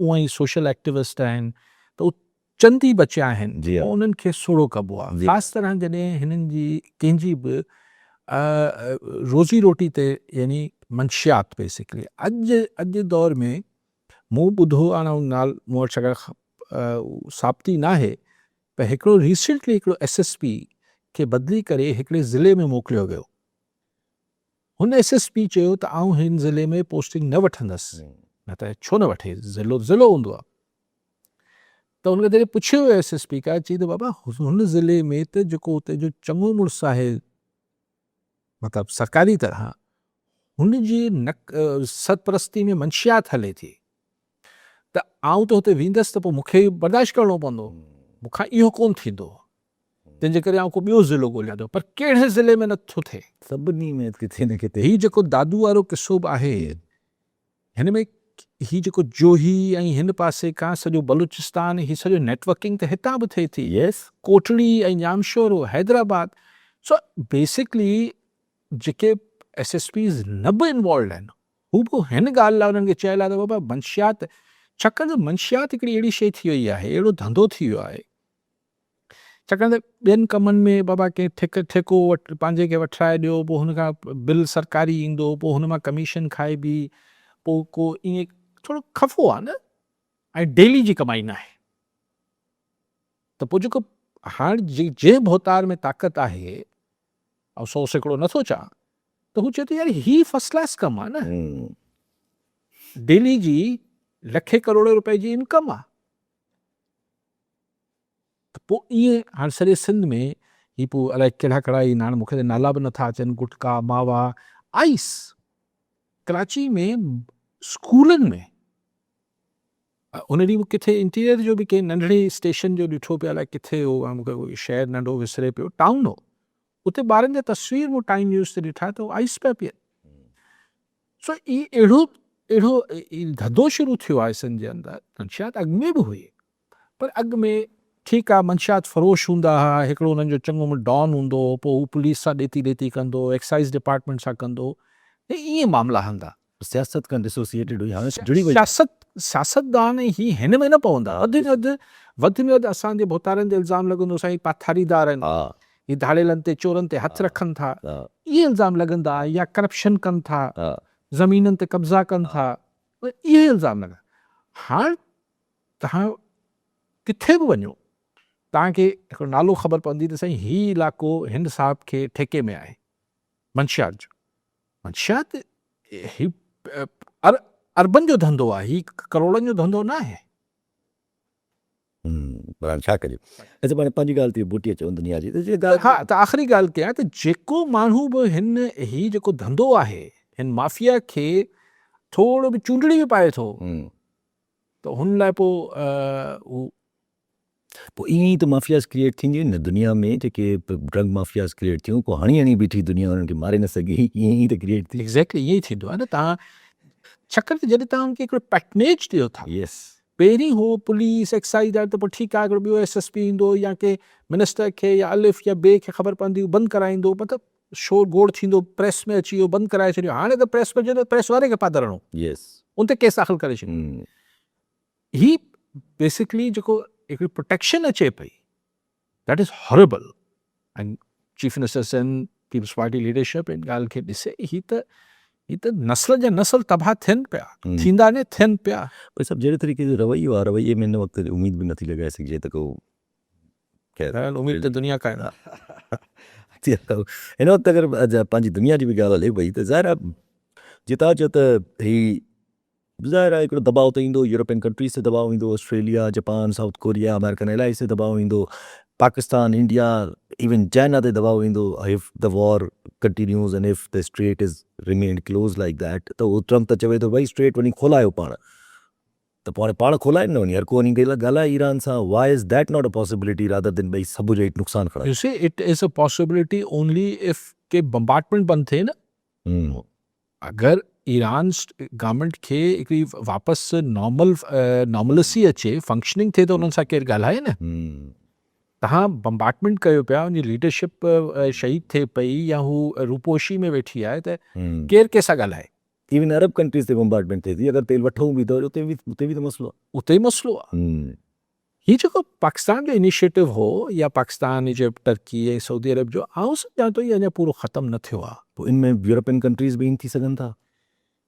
B: उअं ई सोशल एक्टिविस्ट आहिनि, त उहे चंद ई बचिया आहिनि, उन्हनि खे सोड़ो कबो आहे। ख़ासि तरह जॾहिं हिननि जी कंहिंजी बि रोज़ी रोटी ते यानी मंशियात बेसिकली अॼु दौर में मूं ॿुधो आहे नाल मूं वटि छाकाणि साबिती न आहे, पर हिकिड़ो रिसेंटली हिकिड़ो SSP खे बदिली करे हिकिड़े ज़िले में मोकिलियो वियो। हुन SSP चयो त आउं हिन ज़िले में पोस्टिंग न वठंदुसि, न त छो न वठे, ज़िलो हूंदो आहे। त हुनखे जॾहिं पुछियो वियो SSP खां, चई त बाबा हुन ज़िले में त जेको उते जो चङो मुड़ुसु आहे मतिलबु सरकारी तरह, हुनजी सरपरस्ती में मंशियात हले थी, त आउं त हुते वेंदसि त पोइ मूंखे बर्दाश्त करिणो पवंदो, मूंखां इहो कोन थींदो, तंहिंजे करे आउं को ॿियो ज़िलो ॻोल्हियां थो, पर कहिड़े ज़िले में नथो थिए।
A: सभिनी में किथे न किथे
B: हीउ जेको दादू वारो किसो बि आहे, हिन में हीउ जेको जोही ऐं हिन पासे खां सॼो बलूचिस्तान, हीउ सॼो नेटवर्किंग त हितां बि थिए थी,
A: यस
B: कोटड़ी ऐं जामशोर, हैदराबाद। सो बेसिकली जेके SSPs न बि इन्वॉल्व आहिनि, हू बि हिन ॻाल्हि लाइ हुननि खे चयल आहे त बाबा मंशियात, छाकाणि त मंशियात हिकिड़ी अहिड़ी शइ थी वई आहे, अहिड़ो धंधो थी वियो आहे, छाकाणि त ॿियनि कमनि में बाबा कंहिं ठेको पंहिंजे खे वठराए ॾियो, पोइ हुनखां बिल सरकारी ईंदो, पोइ हुन मां कमीशन खाइबी, पोइ को ईअं थोरो खफ़ो आहे न, ऐं डेली जी कमाई न आहे। त पोइ जेको हाणे जे भोतार में ताक़त आहे, ऐं 100 सैकड़ो नथो चवां, त हू चए थो यार ही फर्स्ट क्लास कमु आहे न, डेली जी लखे करोड़ रुपए जी इनकम आहे। त पोइ ईअं हाणे सॼे सिंध में ही पोइ अलाए कहिड़ा कहिड़ा ईंदा आहिनि, मूंखे त नाला बि नथा अचनि, गुटका, मावा, आइस। कराची में स्कूलनि में उन ॾींहुं किथे इंटीरियर जो बि कंहिं नंढड़े स्टेशन जो ॾिठो पियो, अलाए किथे हो, मूंखे कोई शहर नंढो विसरे पियो, टाउन हो, उते ॿारनि जा तस्वीर मूं टाइम न्यूज़ ते ॾिठा त आइस पिया पीअनि। सो ई अहिड़ो धंधो शुरू थियो आहे सिंध जे अंदरि, मंशियात अॻु में बि हुई, पर अॻु में ठीकु आहे मंशियात फ़रोश हूंदा हुआ, हिकिड़ो हुननि जो चङो डॉन हूंदो, पोइ हू पुलिस सां ॾेती कंदो, एक्साइज़ डिपार्टमेंट सां कंदो, ऐं ईअं मामला हलंदा।
A: सियासत खां डिसोसिएटेड हुई, हाणे जुड़ी वई।
B: सियासतदान ही हिन में न पवंदा, वधि में वधि असांजे भोतारनि ते इल्ज़ाम लॻंदो, साईं पाथारीदार आहिनि, ही धाड़ेलनि ते चोरनि ते हथ रखनि था, इहे इल्ज़ाम लॻंदा, या करप्शन कनि था, ज़मीननि ते कब्ज़ा कनि था, इहे इल्ज़ाम लॻा। हाणे तव्हां किथे बि वञो, तव्हांखे हिकिड़ो नालो ख़बर पवंदी त साईं हीउ इलाइक़ो हिन साहब खे ठेके में आहे, मंशियात जो। मंशियात ही अर्बन जो धंधो आहे, ही करोड़नि जो धंधो न आहे।
A: पर छा कजे, अच्छा पाण पंहिंजी ॻाल्हि थी बूटीअ चवनि दुनिया जी,
B: हा, त आख़िरी ॻाल्हि कयां त जेको माण्हू बि ही जेको धंधो आहे, हिन माफ़िया खे थोरो बि चूंडड़ी बि पाए थो, त हुन लाइ
A: पोइ ईअं ई त माफ़ियाज़ क्रिएट थींदियूं आहिनि न दुनिया में, जेके ड्रग माफ़ियाज़ क्रिएट थियूं, को हणी बीठी दुनिया उन्हनि खे मारे न सघी, ईअं ई त क्रिएट थी।
B: एग्ज़ैक्टली ईअं ई थींदो आहे न। तव्हां छाकाणि त जॾहिं तव्हां हुनखे हिकिड़ो पैटनेज ॾियो था,
A: यस,
B: पहिरीं हो पुलिस एक्साइज़ आहे त पोइ ठीकु आहे, हिकिड़ो ॿियो SSP ईंदो, या के मिनिस्टर खे या अलिफ या ॿिए खे ख़बर पवंदी, बंदि कराईंदो, मतिलबु शोर गोड़ थींदो, प्रेस में अची वियो, बंदि कराए छॾियो। हाणे त प्रेस में जो प्रेस वारे खे पादरणो,
A: यस,
B: उन ते केस दाख़िल करे छॾियो। ही बेसिकली जेको हिकिड़ी प्रोटेक्शन अचे पई, दैट इज़ हॉरेबल। ऐं chief minister Sain, peoples party leadership इन ॻाल्हि खे ॾिसे, ही त नस्ल जा नस्ल तबाह थियनि पिया, थींदा न थियनि पिया।
A: उहे सभु जहिड़े तरीक़े जो रवैयो आहे, रवैये में हिन वक़्तु उमेद बि नथी लॻाए सघिजे त को ख़ैर
B: उमेद त दुनिया का आहे।
A: हिन वक़्तु अगरि पंहिंजी दुनिया जी बि ॻाल्हि हले पई त ज़ाहिर आहे, जितां चयो त ही ज़ाहिर आहे हिकिड़ो दबाव त ईंदो, यूरोपियन कंट्रीज़ ते दबाव ईंदो, Australia, Japan, South Korea, American allies ते दबाव ईंदो, पाकिस्तान, इंडिया, इवन चाइना ते दबाव ईंदो। If the war continues and if the straight is remained close like that, त उहो ट्रम्प त चवे थो भई स्ट्रेट वञी खोलायो पाण, त पोइ हाणे पाण खोलाइनि न वञी, हर को वञी ॻाल्हाए ईरान सां। Why is that not a possibility rather than भई सभु जो नुक़सानु खणा।
B: You see it is a possibility only if के बम्बार्टमेंट बंदि थिए न। अगरि ईरान गवर्नमेंट खे हिकिड़ी वापसि नॉर्मलसी अचे, फंक्शनिंग थिए, त उन्हनि सां केरु ॻाल्हाए न। तव्हां बम्बार्टमेंट कयो पिया, उनजी लीडरशिप शहीद थिए पई, या हू रूपोशी में वेठी आहे, त केरु कंहिंसां ॻाल्हाए।
A: इवन अरब कंट्रीज़ ते बम्बार्टमेंट थिए थी, अगरि तेल वठूं बि त उते बि त मसलो आहे,
B: उते ई मसलो आहे। हीउ जेको पाकिस्तान जो इनिशिएटिव हो, या पाकिस्तान, इजिप्ट, टर्की ऐं सऊदी अरब जो, आउं सम्झां थो अञा पूरो ख़तमु न थियो आहे।
A: पोइ इनमें यूरोपियन कंट्रीज़ बि इन थी सघनि था,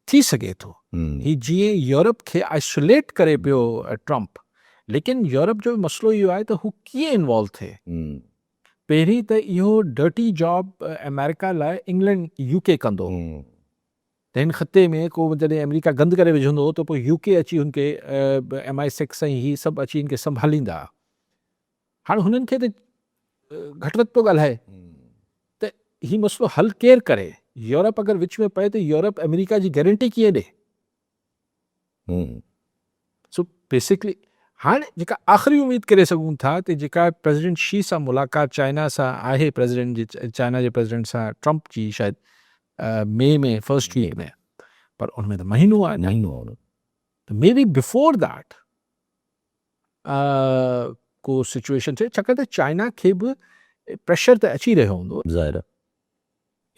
B: थी सघे थो। ही जीअं यूरोप खे आइसोलेट करे पियो ट्रम्प, लेकिन यूरोप जो मसलो इहो आहे त हू कीअं इन्वॉल्व थिए। पहिरीं त इहो डर्टी जॉब अमेरिका लाइ इंग्लैंड यूके कंदो त हिन ख़ते में को जॾहिं अमेरिका गंद करे विझंदो त पोइ यूके अची हुनखे MI6 ऐं हीअ सभु अची हिनखे संभालींदा। हाणे हुननि खे त घटि वधि पियो ॻाल्हाए त हीउ मसइलो हल केरु करे। यूरोप अगरि विच में पए त यूरोप अमेरिका जी गारंटी कीअं ॾे। सो बेसिकली हाणे जेका आख़िरी उमेद करे सघूं था त जेका प्रेसिडेंट शी सां मुलाक़ात चाइना सां आहे, प्रेसिडेंट जी चाइना जे प्रेसिडेंट सां ट्रंप जी शायदि मई में फर्स्ट वीक में, पर उनमें त महीनो आहे त मे बी बिफोर दैट को सिचुएशन थिए, छाकाणि त चाइना खे बि प्रेशर त अची रहियो हूंदो
A: ज़ाहिर आहे।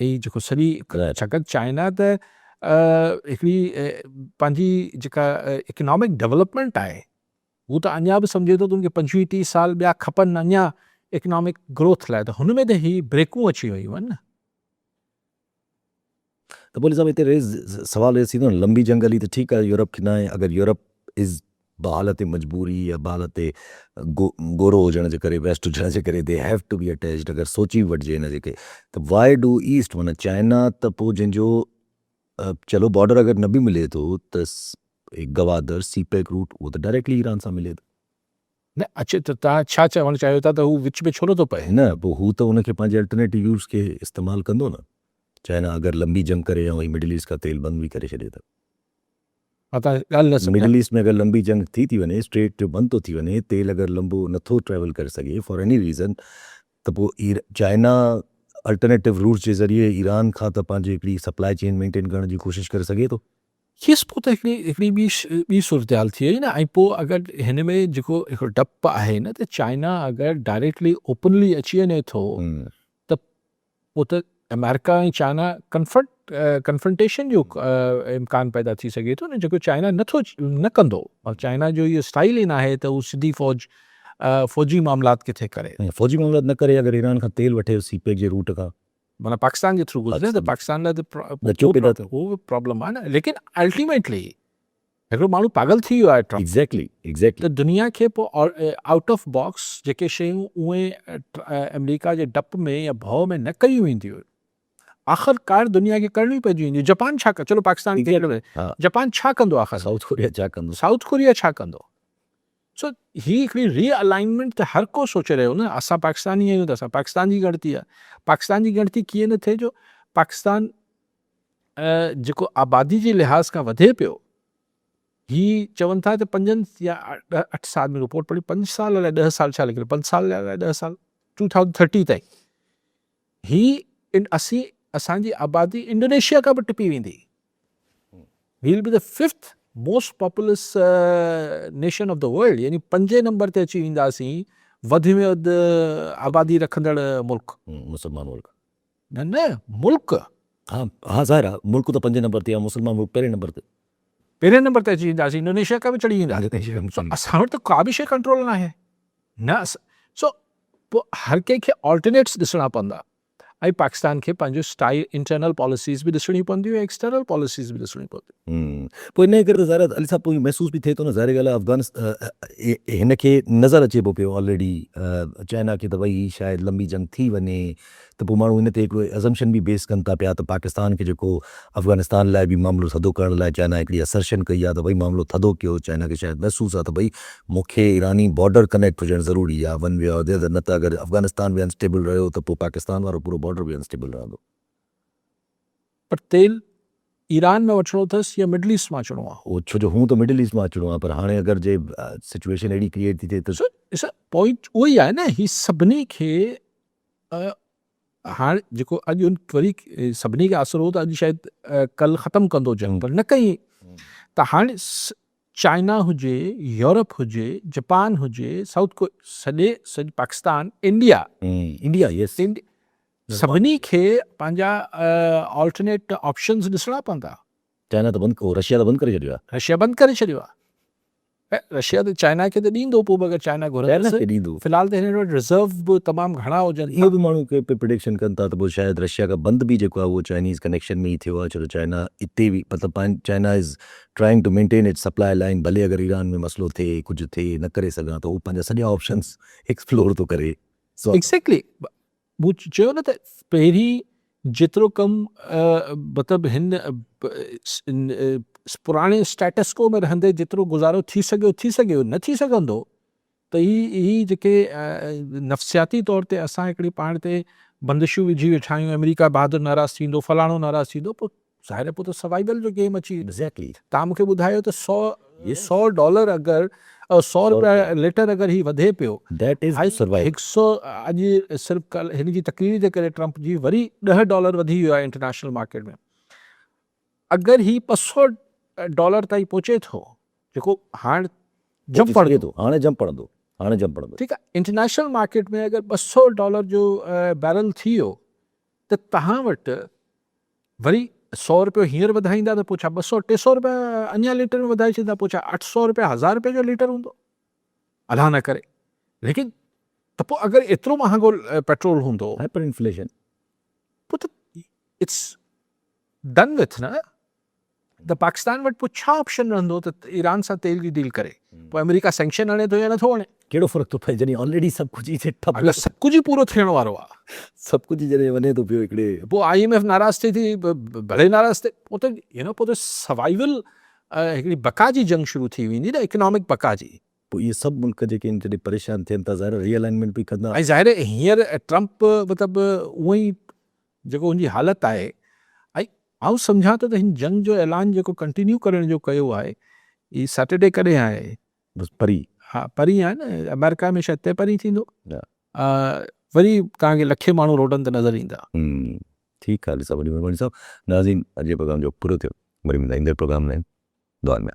B: ई जेको सॼी छाकाणि चाइना त हिकिड़ी पंहिंजी जेका इकनॉमिक डेवलपमेंट आहे हू त अञा बि सम्झे थो त उनखे 25-30 साल ॿिया खपनि अञा इकनॉमिक ग्रोथ लाइ, त हुन में त ही ब्रेकूं अची वियूं आहिनि न।
A: त बोले साहब हिते सवाल ये थींदो न, लंबी जंग हली त ठीकु आहे यूरोप खे न आहे, अगरि यूरोप इज़ बहालत मजबूरी या बहालत गोरो हुजण जे करे, वेस्ट हुजण जे करे they have to be attached, अगरि सोची वठिजे हिन जेके त वाई डू ईस्ट माना चाइना त पोइ जंहिंजो चलो बॉर्डर अगरि न बि मिले थो त गवादर सीपेक रूट उहो त डायरेक्टली ईरान सां मिले थो
B: न अचे त तव्हां छा चवणु चाहियो था त हू विच में छो नथो पए।
A: न, पोइ हू त हुनखे पंहिंजे अल्टरनेटिव यूज़ खे इस्तेमालु कंदो न। चाइना अगरि लंबी जंग करे ऐं मिडिल ईस्ट खां तेल बंदि बि करे छॾे त
B: ॻाल्हि न सम्झां।
A: मिडिल ईस्ट में अगरि लंबी जंग थी वञे, स्ट्रेट जो बंदि थो थी वञे, तेल अगरि लंबो नथो ट्रैवल करे सघे फॉर एनी रीज़न, त पोइ चाइना अल्टरनेटिव रूट्स जे ज़रिए ईरान खां त पंहिंजी हिकिड़ी सप्लाई चेन मेंटेन करण जी कोशिशि करे सघे थो।
B: खेसि पोइ त हिकिड़ी ॿी सूरत हाल थी वई न। ऐं पोइ अगरि हिन में जेको हिकिड़ो डपु आहे न त चाइना अगरि डायरेक्टली ओपनली अची वञे थो त पोइ त अमेरिका ऐं चाइना कन्फ्रंटेशन जो इम्कान पैदा थी सघे थो न, जेको चाइना न कंदो। और चाइना जो इहो स्टाइल ई न आहे त हू सिधी फ़ौजी मामलात किथे करे।
A: फ़ौजी मामलात न करे, अगरि ईरान खां तेल वठे सीपेक जे रूट खां,
B: माना पाकिस्तान जे थ्रू गुज़रे त पाकिस्तान लाइ
A: त
B: उहो प्रॉब्लम आहे न। लेकिन अल्टीमेटली हिकिड़ो माण्हू पागल थी वियो आहे ट्रम्प।
A: एग्ज़ैक्टली
B: त दुनिया खे पोइ आउट ऑफ बॉक्स जेके शयूं उहे अमेरिका जे डप में या भउ में न कयूं वेंदियूं, आख़िरकार दुनिया खे करणी पइजी वेंदियूं। जापान छा चलो पाकिस्तान जापान छा कंदो आख़िर, साउथ कोरिया छा कंदो। सो ही हिकिड़ी रीअलाइनमेंट त हर को सोचे रहियो न। असां पाकिस्तानी आहियूं त असां पाकिस्तान जी गणती आहे। पाकिस्तान जी गणती कीअं न थिए जो पाकिस्तान जेको आबादी जे लिहाज़ खां वधे पियो, ही चवनि था त 5 या 8 साल में रिपोर्ट पढ़ी, 5 साल अलाए 10 साल छा लिखियो, 5 साल अलाए 10 साल 2030 ताईं ही असांजी आबादी इंडोनेशिया खां बि टिपी वेंदी। We will be the 5th most populous nation of the world, यानी 5 नंबर ते अची वेंदासीं वधि में वधि आबादी रखंदड़ मुल्क,
A: मुसलमान मुल्क।
B: न मुल्क,
A: हाँ ज़ाहिर आहे मुल्क त 5 नंबर ते आहे, मुसलमान मुल्क पहिरें नंबर ते अची वेंदासीं, इंडोनेशिया खां बि चढ़ी वेंदासीं। असां वटि त का बि शइ कंट्रोल न आहे न। सो पोइ हर कंहिंखे ऑल्टरनेट्स ॾिसणा पवंदा। ऐं पाकिस्तान खे पंहिंजो स्टाइल इंटरनल पॉलिसीज़ बि ॾिसणी पवंदियूं, एक्सटर्नल पॉलिसीज़ बि ॾिसणी पवंदियूं। पोइ इन करे त ज़ाहिर अली साहब पोइ महसूस बि थिए थो न, ज़ाहिर ॻाल्हि आहे अफ़गानिस्तान हिनखे नज़र अचे पियो ऑलरेडी चाइना खे त भई शायदि लंबी जंग थी वञे त पोइ माण्हू हिन ते हिकिड़ो अज़म्पशन बि बेस कनि था पिया त पाकिस्तान खे जेको अफ़गानिस्तान लाइ बि मामिलो थधो करण लाइ चाइना हिकिड़ी असर्शन कई आहे त भई मामिलो थधो कयो। चाइना खे शायदि महसूस आहे त भई मूंखे ईरानी बॉर्डर कनेक्ट हुजणु ज़रूरी आहे वन वे और न त अगरि अफ़गानिस्तान बि अनस्टेबल रहियो त पोइ पाकिस्तान वारो पूरो बॉर्डर बि अनस्टेबल रहंदो।
B: पर तेल ईरान में वठिणो अथसि या मिडल ईस्ट मां अचिणो आहे,
A: उहो छो जो हूं त मिडल ईस्ट मां अचिणो आहे, पर हाणे अगरि जे सिचुएशन अहिड़ी क्रिएट थी थिए त
B: पॉइंट उहो ई आहे न। ही सभिनी खे हाणे जेको अॼु वरी सभिनी खे असरु हो त अॼु शायदि कल्ह ख़तमु कंदो जंग, पर न कई। त हाणे चाइना हुजे, यूरोप हुजे, जापान हुजे, सॼे पाकिस्तान, इंडिया
A: यस
B: सभिनी खे पंहिंजा ऑल्टरनेट ऑप्शन्स ॾिसणा पवंदा।
A: चाइना त बंदि रशिया त बंदि करे छॾियो आहे।
B: रशिया बंदि करे छॾियो आहे। रशिया त चाइना खे त ॾींदो, पोइ अगरि चाइना घुरंदसि
A: ॾींदो।
B: फ़िलहाल त हिन वटि रिज़र्व बि तमामु घणा हुजनि।
A: इहो बि माण्हू के प्रिडिक्शन कनि था त पोइ शायदि रशिया खां बंदि बि जेको आहे उहो चाइनीज़ कनेक्शन में ई थियो आहे, छो जो चाइना हिते बि मतिलबु China is trying to maintain its supply line. भले अगरि ईरान में मसइलो थिए, कुझु थिए, न करे सघां त उहो पंहिंजा सॼा ऑप्शन्स एक्सप्लोर थो करे।
B: एक्ज़ैक्टली मूं चयो न त पहिरीं जेतिरो कमु मतिलबु हिन पुराणे स्टेटस को में रहंदे जेतिरो गुज़ारो थी सघियो न थी सघंदो त ही जेके नफ़्सियाती तौर ते असां हिकिड़ी पाण ते बंदिशूं विझी वेठा आहियूं, अमेरिका बहादुर नाराज़ थींदो, फलाणो नाराज़ थींदो, पोइ ज़ाहिर आहे पोइ त सर्वाइवल जो गेम अची वेंदो।
A: एग्जैक्टली
B: तव्हां मूंखे ॿुधायो त $100 अगरि $100 लीटर अगरि ही वधे पियो,
A: दैट इज सर्वाइव
B: 100 अॼु सिर्फ़ु हिन जी तकरीर जे करे ट्रंप जी वरी $10 वधी वियो आहे इंटरनेशनल मार्केट में। अगरि ही $500 ताईं पहुचे थो, जेको हाणे जंप पड़े थो,
A: हाणे जंप पड़ंदो
B: ठीकु आहे, इंटरनेशनल मार्केट में अगरि $200 जो बैरल थी वियो त तव्हां वटि वरी $100 हींअर वधाईंदा त पोइ छा $200-300 अञा लीटर में वधाए छॾींदा, पोइ छा $800 $1000 जो लीटर हूंदो? अलाह न करे। लेकिन त पोइ अगरि एतिरो महांगो पेट्रोल हूंदो
A: हाइपर इन्फ्लेशन
B: पोइ त इट्स डन विथ न। त पाकिस्तान वटि पोइ छा ऑप्शन रहंदो त ईरान सां तेल जी डील करे? पोइ अमेरिका सैंक्शन हणे थो या नथो हणे?
A: कहिड़ो फ़र्क़ु थो पए जॾहिं ऑलरेडी सभु कुझु ई ठप
B: अगरि सभु कुझु ई पूरो थियण वारो आहे,
A: सभु कुझु जॾहिं वञे थो पियो हिकिड़े
B: पोइ IMF नाराज़ थिए थी, भले नाराज़ थिए, पोइ त पोइ त सर्वाइवल हिकिड़ी बका जी जंग शुरू थी वेंदी न, इकोनॉमिक बका जी।
A: पोइ इहे सभु मुल्क जेके आहिनि जॾहिं परेशान थियनि था ज़ाहिर रीअलाइनमेंट बि कंदा।
B: ऐं ज़ाहिर आहे हींअर ट्रंप मतिलबु उहो ई जेको हुनजी हालति आहे, ऐं आउं सम्झां थो त हिन जंग जो ऐलान जेको कंटिन्यू करण जो कयो आहे, ही सैटरडे कॾहिं आहे?
A: बसि परी
B: हा परीं आहे न, अमेरिका में शायदि परीं थींदो। वरी तव्हांखे लखे माण्हू रोडनि ते नज़र ईंदा।
A: ठीकु आहे, ॾिसो वॾी महिरबानी साहब। नाज़रीन, अॼु प्रोग्राम जो पूरो थियो, वरी ईंदड़ प्रोग्राम में दुआ में।